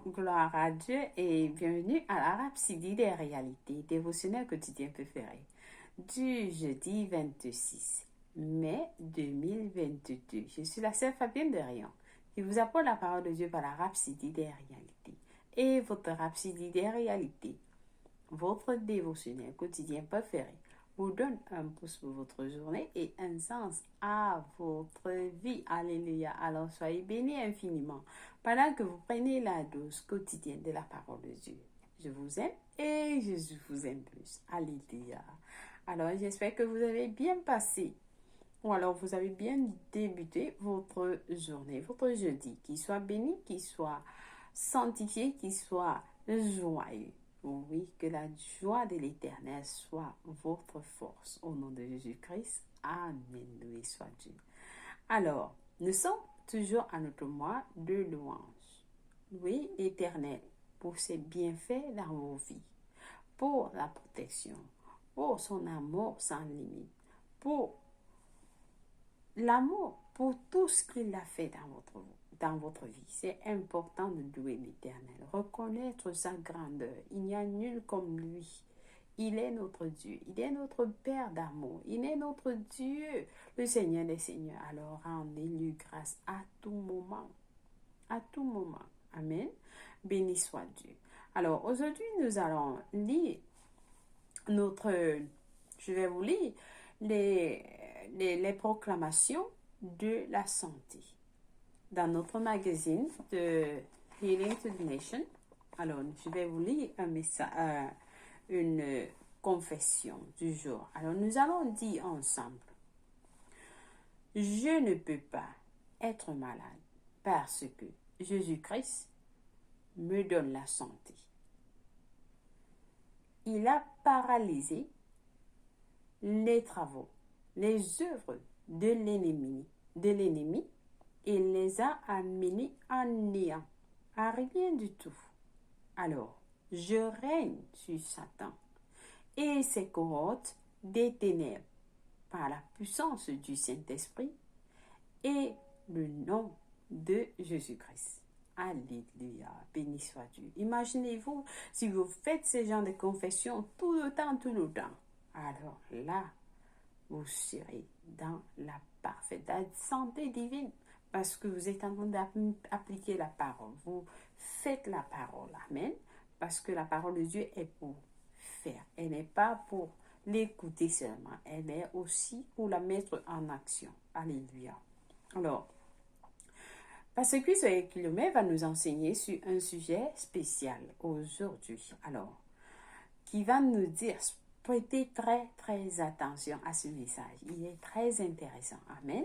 Gloire à Dieu et bienvenue à la Rhapsodie des réalités dévotionnelles quotidiennes préférées du jeudi 26 mai 2022. Je suis la sœur Fabienne Derian qui vous apporte la parole de Dieu par la Rhapsodie des réalités. Et votre Rhapsodie des réalités, votre dévotionnel quotidien préféré, vous donne un pouce pour votre journée et un sens à votre vie. Alléluia. Alors soyez bénis infiniment pendant que vous prenez la dose quotidienne de la parole de Dieu. Je vous aime et Jésus vous aime plus. Alléluia. Alors j'espère que vous avez bien passé ou alors vous avez bien débuté votre journée, votre jeudi. Qu'il soit béni, qu'il soit sanctifié, qu'il soit joyeux. Oui, que la joie de l'Éternel soit votre force. Au nom de Jésus-Christ, Amen. Loué soit Dieu. Alors, nous sommes toujours à notre mois de louange. Oui, l'Éternel, pour ses bienfaits dans vos vies, pour la protection, pour son amour sans limite, pour l'amour, pour tout ce qu'il a fait dans votre vie. C'est important de louer l'Éternel, reconnaître sa grandeur. Il n'y a nul comme lui. Il est notre Dieu, il est notre Père d'amour, il est notre Dieu, le Seigneur des Seigneurs. Alors rendez-lui grâce à tout moment, à tout moment. Amen. Béni soit Dieu. Alors aujourd'hui, nous allons lire je vais vous lire les proclamations de la santé dans notre magazine de Healing to the Nation. Alors, je vais vous lire une confession du jour. Alors, nous allons dire ensemble: je ne peux pas être malade parce que Jésus-Christ me donne la santé. Il a paralysé les travaux, les œuvres de l'ennemi et les a amenés en néant, à rien du tout. Alors, je règne sur Satan et ses cohortes des ténèbres par la puissance du Saint-Esprit et le nom de Jésus-Christ. Alléluia, béni soit Dieu. Imaginez-vous si vous faites ce genre de confession tout le temps. Alors là, vous serez dans la parfaite santé divine parce que vous êtes en train d'appliquer la parole. Vous faites la parole. Amen. Parce que la parole de Dieu est pour faire. Elle n'est pas pour l'écouter seulement. Elle est aussi pour la mettre en action. Alléluia. Alors, Pasteur Chris va nous enseigner sur un sujet spécial aujourd'hui. Alors, qui va nous dire, prêtez très, très attention à ce message. Il est très intéressant. Amen.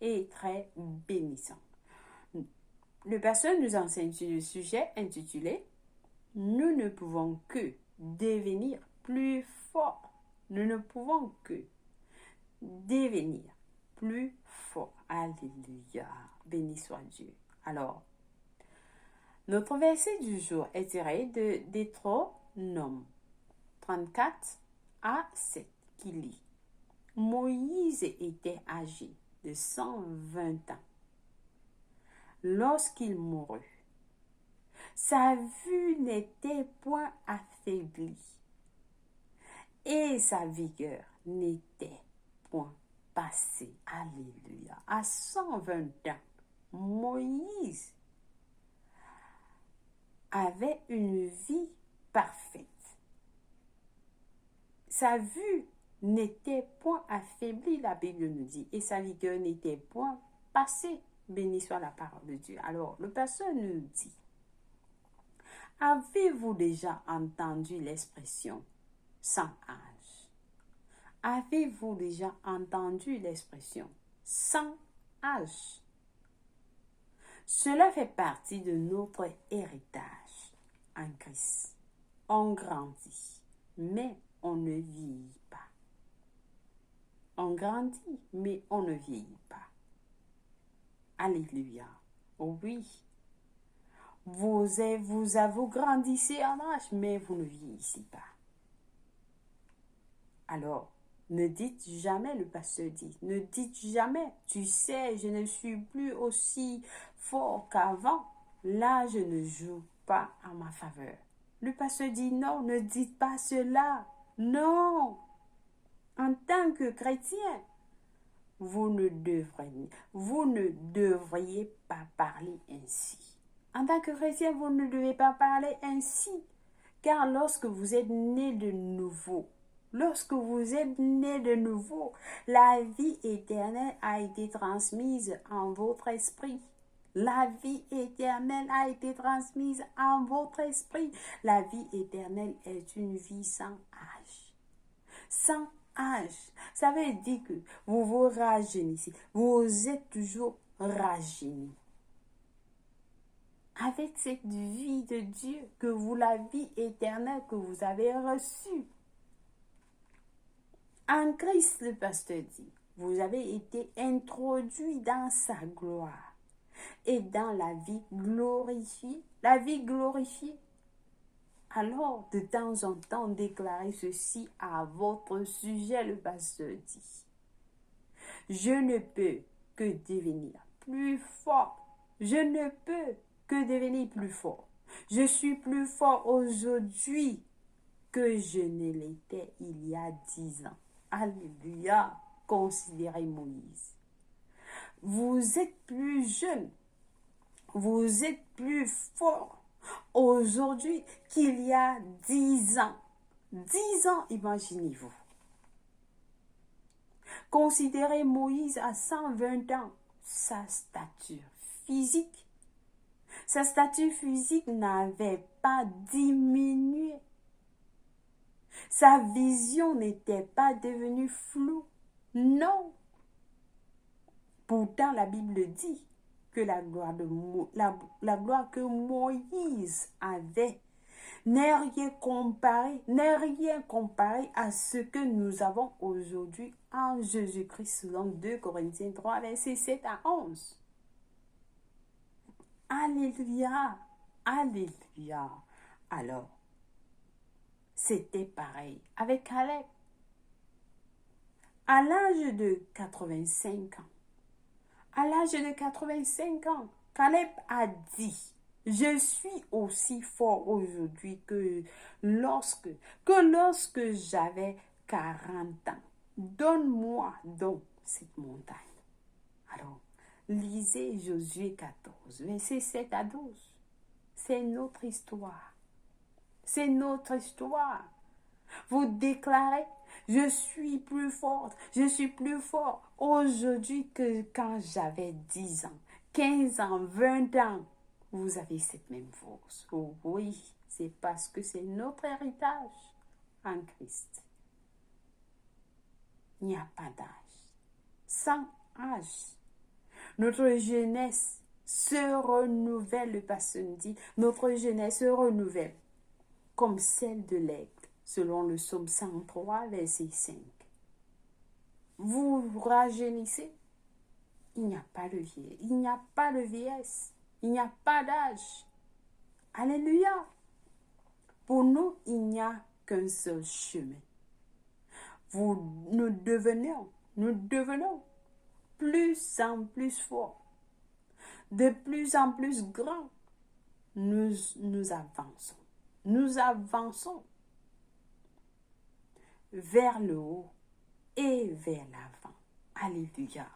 Et très bénissant. Le pasteur nous enseigne sur le sujet intitulé « Nous ne pouvons que devenir plus forts. » Nous ne pouvons que devenir plus forts. Alléluia. Béni soit Dieu. Alors, notre verset du jour est tiré de Deutéronome 34 à 7 qui lit: Moïse était âgé de 120 ans lorsqu'il mourut. Sa vue n'était point affaiblie et sa vigueur n'était point passée. Alléluia. À 120 ans, Moïse avait une vie parfaite. Sa vue n'était point affaiblie, la Bible nous dit, et sa vigueur n'était point passée. Béni soit la parole de Dieu. Alors, le pasteur nous dit: avez-vous déjà entendu l'expression sans âge? Avez-vous déjà entendu l'expression sans âge? Cela fait partie de notre héritage en Christ. On grandit, mais on ne vieillit pas. On grandit, mais on ne vieillit pas. Alléluia. Oh oui. Vous grandissez en âge, mais vous ne vieillissez pas. Alors, ne dites jamais, le pasteur dit, ne dites jamais, tu sais, je ne suis plus aussi fort qu'avant. là, je ne joue pas en ma faveur. Le pasteur dit non, ne dites pas cela. Non. En tant que chrétien, vous ne devriez pas parler ainsi. En tant que chrétien, vous ne devez pas parler ainsi. Car lorsque vous êtes né de nouveau, la vie éternelle a été transmise en votre esprit. La vie éternelle a été transmise en votre esprit. La vie éternelle est une vie sans âge. Sans âge. Ça veut dire que vous vous rajeunissez. Vous êtes toujours rajeunis. Avec cette vie de Dieu, que vous, la vie éternelle que vous avez reçue. En Christ, le pasteur dit, vous avez été introduits dans sa gloire et dans la vie glorifiée. La vie glorifiée. Alors, de temps en temps, déclarez ceci à votre sujet, le pasteur dit. Je ne peux que devenir plus fort. Je ne peux que devenir plus fort. Je suis plus fort aujourd'hui que je ne l'étais il y a 10 ans. Alléluia. Considérez Moïse. Vous êtes plus jeune. Vous êtes plus fort aujourd'hui qu'il y a 10 ans. 10 ans, imaginez-vous. Considérez Moïse à 120 ans. Sa stature physique n'avait pas diminué. Sa vision n'était pas devenue floue. Non. Pourtant, la Bible dit que la gloire que Moïse avait n'est rien comparé à ce que nous avons aujourd'hui en Jésus-Christ, selon 2 Corinthiens 3, versets 7 à 11. Alléluia, alléluia. Alors, c'était pareil avec Caleb. À l'âge de 85 ans, Caleb a dit, je suis aussi fort aujourd'hui que lorsque j'avais 40 ans. Donne-moi donc cette montagne. Alors, lisez Josué 14, versets 7 à 12. C'est notre histoire. C'est notre histoire. Vous déclarez, je suis plus forte, je suis plus fort aujourd'hui que quand j'avais 10 ans, 15 ans, 20 ans. Vous avez cette même force. Oh oui, c'est parce que c'est notre héritage en Christ. Il n'y a pas d'âge. Sans âge. Notre jeunesse se renouvelle, le pasteur dit, notre jeunesse se renouvelle comme celle de l'aigle, selon le psaume 103, verset 5. Vous vous rajeunissez, il n'y a pas de vieillesse, il n'y a pas de vieillesse, il n'y a pas d'âge. Alléluia. Pour nous, il n'y a qu'un seul chemin. Nous devenons plus en plus forts, de plus en plus grands. Nous avançons vers le haut et vers l'avant. Alléluia.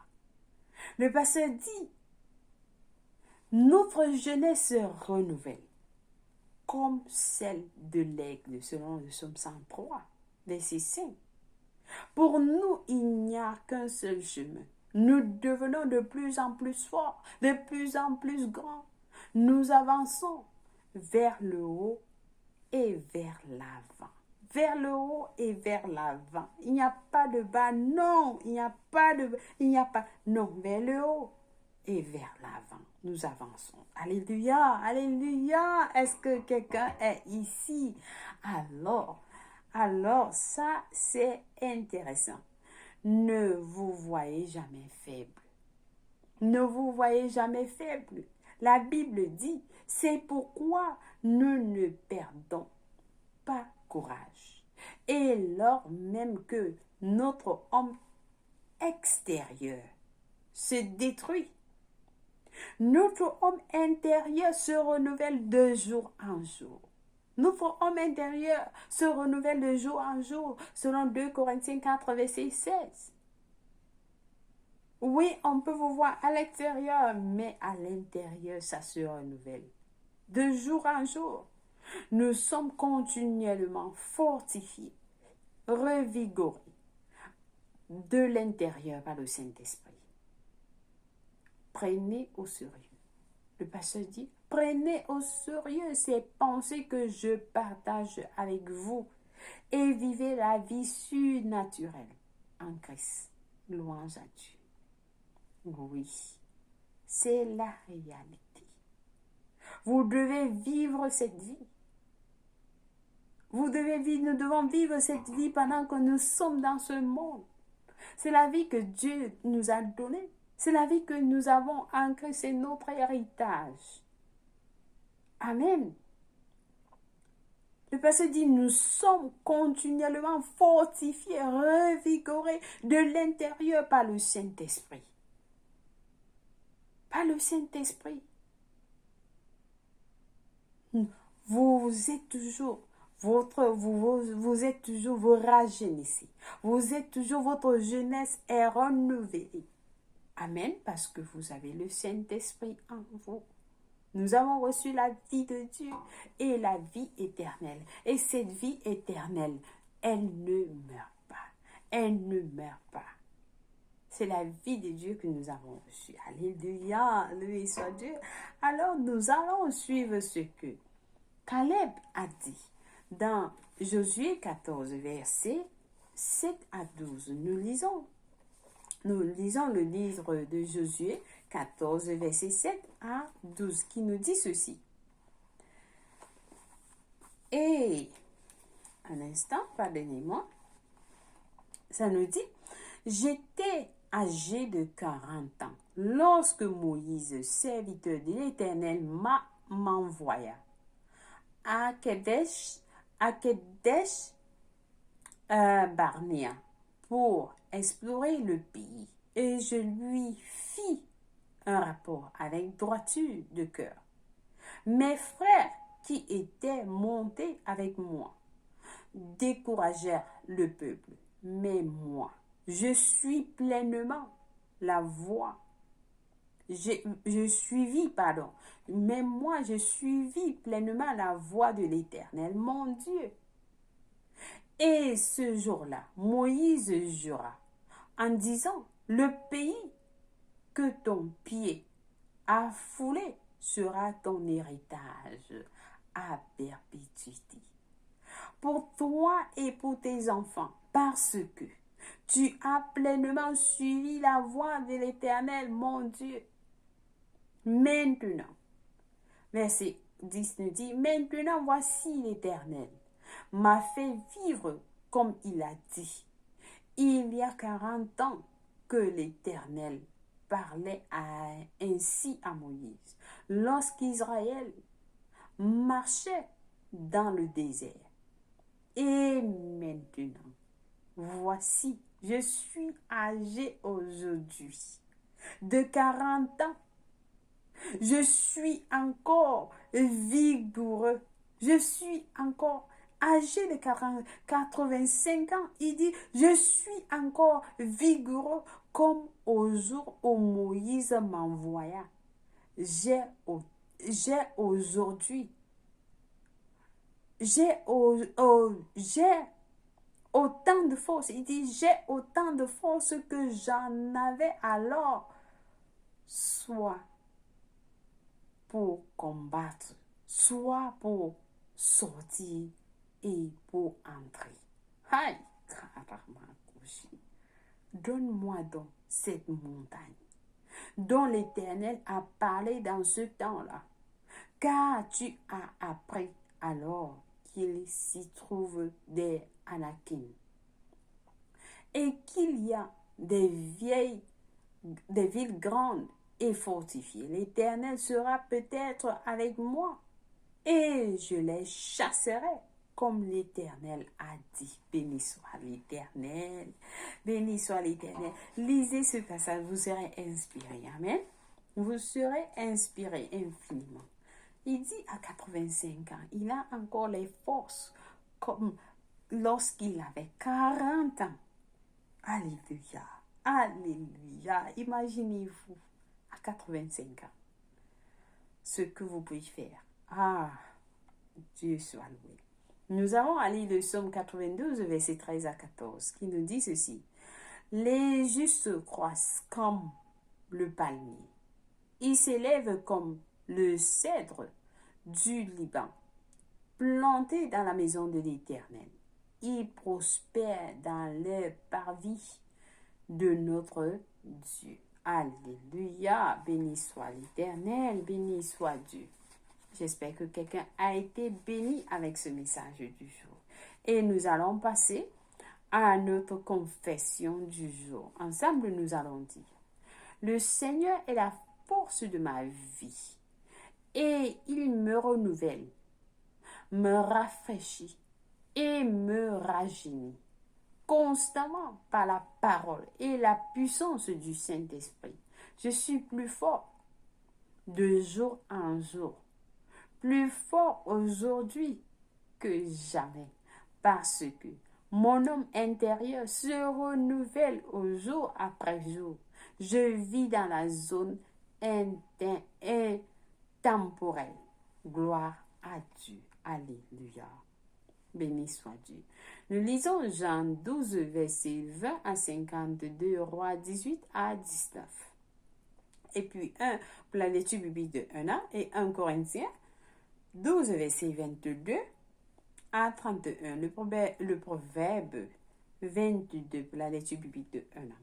Le pasteur dit, notre jeunesse se renouvelle comme celle de l'aigle, selon le psaume 103, verset 5. Pour nous, il n'y a qu'un seul chemin. Nous devenons de plus en plus forts, de plus en plus grands. Nous avançons vers le haut et vers l'avant. Vers le haut et vers l'avant. Il n'y a pas de bas, non. Non, vers le haut et vers l'avant. Nous avançons. Alléluia, alléluia. Est-ce que quelqu'un est ici? Alors, ça, c'est intéressant. Ne vous voyez jamais faible. Ne vous voyez jamais faible. La Bible dit, c'est pourquoi nous ne perdons pas courage. Et lors même que notre homme extérieur se détruit, Notre homme intérieur se renouvelle de jour en jour. Notre homme intérieur se renouvelle de jour en jour, selon 2 Corinthiens 4, verset 16. Oui, on peut vous voir à l'extérieur, mais à l'intérieur, ça se renouvelle. De jour en jour, nous sommes continuellement fortifiés, revigorés de l'intérieur par le Saint-Esprit. Prenez au sérieux. Le pasteur dit, prenez au sérieux ces pensées que je partage avec vous et vivez la vie surnaturelle en Christ. Louange à Dieu. Oui, c'est la réalité. Vous devez vivre cette vie. Nous devons vivre cette vie pendant que nous sommes dans ce monde. C'est la vie que Dieu nous a donnée. C'est la vie que nous avons en Christ. C'est notre héritage. Amen. Le pasteur dit, nous sommes continuellement fortifiés, revigorés de l'intérieur par le Saint-Esprit. Par le Saint-Esprit. Vous êtes toujours, vous êtes toujours, vous rajeunissez. Vous êtes toujours, votre jeunesse est renouvelée. Amen, parce que vous avez le Saint-Esprit en vous. Nous avons reçu la vie de Dieu et la vie éternelle. Et cette vie éternelle, elle ne meurt pas. Elle ne meurt pas. C'est la vie de Dieu que nous avons reçue. Alléluia, loué soit Dieu. Alors nous allons suivre ce que Caleb a dit dans Josué 14, versets 7 à 12. Nous lisons le livre de Josué 14, verset 7 à 12, qui nous dit ceci. Et, un instant, pardonnez-moi, ça nous dit, j'étais âgé de 40 ans lorsque Moïse, serviteur de l'Éternel, m'envoya à Kadesh Barnéa pour explorer le pays, et je lui fis un rapport avec droiture de cœur. Mes frères qui étaient montés avec moi découragèrent le peuple, mais moi, je suis pleinement la voie. Je suivis pleinement la voie de l'Éternel, mon Dieu. Et ce jour-là, Moïse jura en disant, le pays que ton pied a foulé sera ton héritage à perpétuité. Pour toi et pour tes enfants, parce que tu as pleinement suivi la voie de l'Éternel, mon Dieu. Maintenant, verset 10 nous dit, maintenant voici l'Éternel m'a fait vivre comme il a dit. Il y a 40 ans que l'Éternel parlait ainsi à Moïse, lorsqu'Israël marchait dans le désert. Et maintenant, voici, je suis âgé aujourd'hui de 40 ans. Je suis encore vigoureux. Je suis encore âgé de 85 ans. Il dit, je suis encore vigoureux comme au jour où Moïse m'envoya. J'ai autant de force. Il dit, j'ai autant de force que j'en avais alors, soit pour combattre, soit pour sortir et pour entrer. Aïe, donne-moi donc cette montagne dont l'Éternel a parlé dans ce temps-là, car tu as appris alors qu'il s'y trouve des Anakim et qu'il y a des villes grandes et fortifiées. L'Éternel sera peut-être avec moi et je les chasserai comme l'Éternel a dit. Béni soit l'Éternel. Béni soit l'Éternel. Lisez ce passage, vous serez inspiré. Amen. Vous serez inspiré infiniment. Il dit à 85 ans, il a encore les forces comme lorsqu'il avait 40 ans. Alléluia, alléluia. Imaginez-vous à 85 ans ce que vous pouvez faire. Ah, Dieu soit loué. Nous allons aller le psaume 92, versets 13 à 14, qui nous dit ceci. Les justes croissent comme le palmier. Ils s'élèvent comme le cèdre du Liban, plantés dans la maison de l'Éternel. Ils prospèrent dans le parvis de notre Dieu. Alléluia, béni soit l'Éternel, béni soit Dieu. J'espère que quelqu'un a été béni avec ce message du jour. Et nous allons passer à notre confession du jour. Ensemble, nous allons dire, le Seigneur est la force de ma vie et il me renouvelle, me rafraîchit et me rajeunit constamment par la parole et la puissance du Saint-Esprit. Je suis plus fort de jour en jour, plus fort aujourd'hui que jamais, parce que mon homme intérieur se renouvelle au jour après jour. Je vis dans la zone intemporelle. Gloire à Dieu. Alléluia. Béni soit Dieu. Nous lisons Jean 12, versets 20 à 52, Rois 18 à 19. Et puis 1 pour la lecture biblique de 1 an et 1 Corinthiens 12, verset 22 à 31. Le proverbe 22 pour la lecture biblique de 1 an.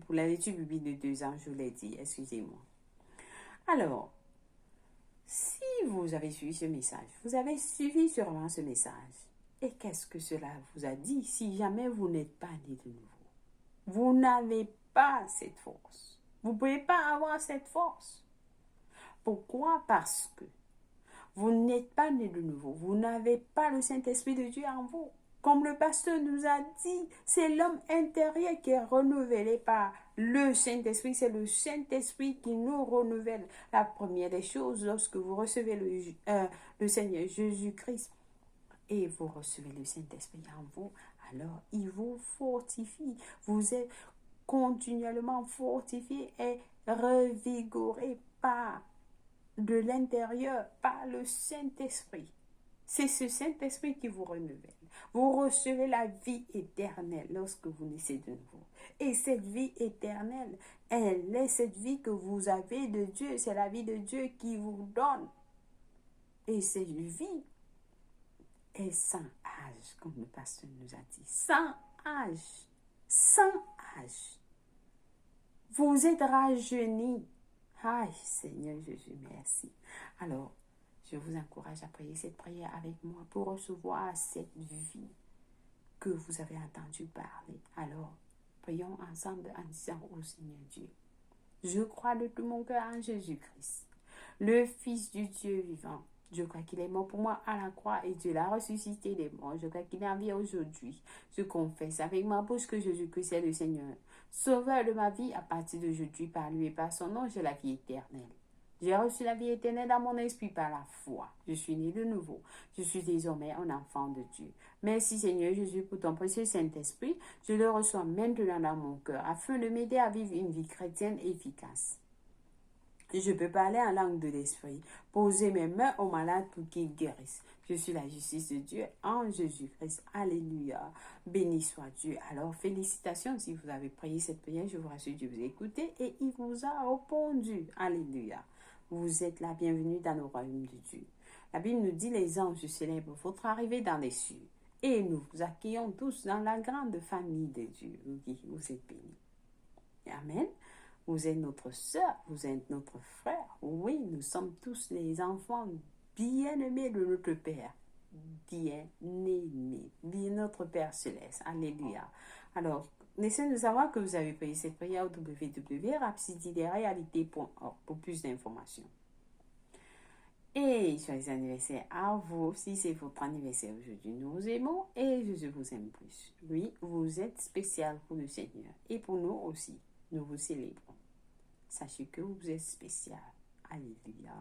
Pour la lecture biblique de 2 ans, je vous l'ai dit, excusez-moi. Alors, si vous avez suivi ce message, vous avez suivi sûrement ce message. Et qu'est-ce que cela vous a dit si jamais vous n'êtes pas né de nouveau? Vous n'avez pas cette force. Vous ne pouvez pas avoir cette force. Pourquoi? Parce que vous n'êtes pas né de nouveau. Vous n'avez pas le Saint-Esprit de Dieu en vous. Comme le pasteur nous a dit, c'est l'homme intérieur qui est renouvelé par le Saint-Esprit. C'est le Saint-Esprit qui nous renouvelle. La première des choses, lorsque vous recevez le Seigneur Jésus-Christ et vous recevez le Saint-Esprit en vous, alors il vous fortifie. Vous êtes continuellement fortifié et revigoré par de l'intérieur, par le Saint-Esprit. C'est ce Saint-Esprit qui vous renouvelle. Vous recevez la vie éternelle lorsque vous naissez de nouveau. Et cette vie éternelle, elle est cette vie que vous avez de Dieu. C'est la vie de Dieu qui vous donne. Et cette vie est sans âge, comme le pasteur nous a dit. Sans âge. Sans âge. Vous êtes rajeunis. Aïe, Seigneur Jésus, merci. Alors, je vous encourage à prier cette prière avec moi pour recevoir cette vie que vous avez entendu parler. Alors, prions ensemble en disant au Seigneur Dieu, je crois de tout mon cœur en Jésus-Christ, le Fils du Dieu vivant. Je crois qu'il est mort pour moi à la croix et Dieu l'a ressuscité des morts. Je crois qu'il est en vie aujourd'hui. Je confesse avec ma bouche que Jésus-Christ est le Seigneur, Sauveur de ma vie. À partir d'aujourd'hui, par lui et par son nom, j'ai la vie éternelle. J'ai reçu la vie éternelle dans mon esprit par la foi. Je suis né de nouveau. Je suis désormais un enfant de Dieu. Merci Seigneur Jésus pour ton précieux Saint-Esprit. Je le reçois maintenant dans mon cœur afin de m'aider à vivre une vie chrétienne efficace. Je peux parler en langue de l'esprit, poser mes mains aux malades pour qu'ils guérissent. Je suis la justice de Dieu en Jésus-Christ. Alléluia. Béni soit Dieu. Alors, félicitations si vous avez prié cette prière. Je vous rassure, Dieu vous a écouté et il vous a répondu. Alléluia. Vous êtes la bienvenue dans le royaume de Dieu. La Bible nous dit, les anges célèbrent votre arrivée dans les cieux. Et nous vous accueillons tous dans la grande famille de Dieu. Oui, vous êtes bénis. Amen. Vous êtes notre sœur, vous êtes notre frère. Oui, nous sommes tous les enfants bien-aimés de notre Père. Bien-aimés. Bien notre Père céleste. Alléluia. Alors, laissez-nous savoir que vous avez payé cette prière au www.rapsididerealité.org pour plus d'informations. Et joyeux anniversaire à vous, si c'est votre anniversaire aujourd'hui. Nous vous aimons et Jésus vous aime plus. Oui, vous êtes spécial pour le Seigneur et pour nous aussi. Nous vous célébrons. Sachez que vous êtes spécial. Alléluia.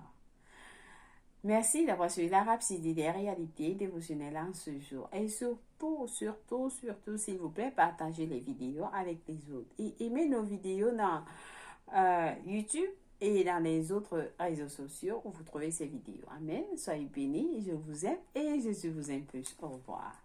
Merci d'avoir suivi la Rhapsodie des réalités dévotionnelles en ce jour. Et surtout, s'il vous plaît, partagez les vidéos avec les autres. Et aimez nos vidéos dans YouTube et dans les autres réseaux sociaux où vous trouvez ces vidéos. Amen. Soyez bénis. Je vous aime et Jésus vous aime plus. Au revoir.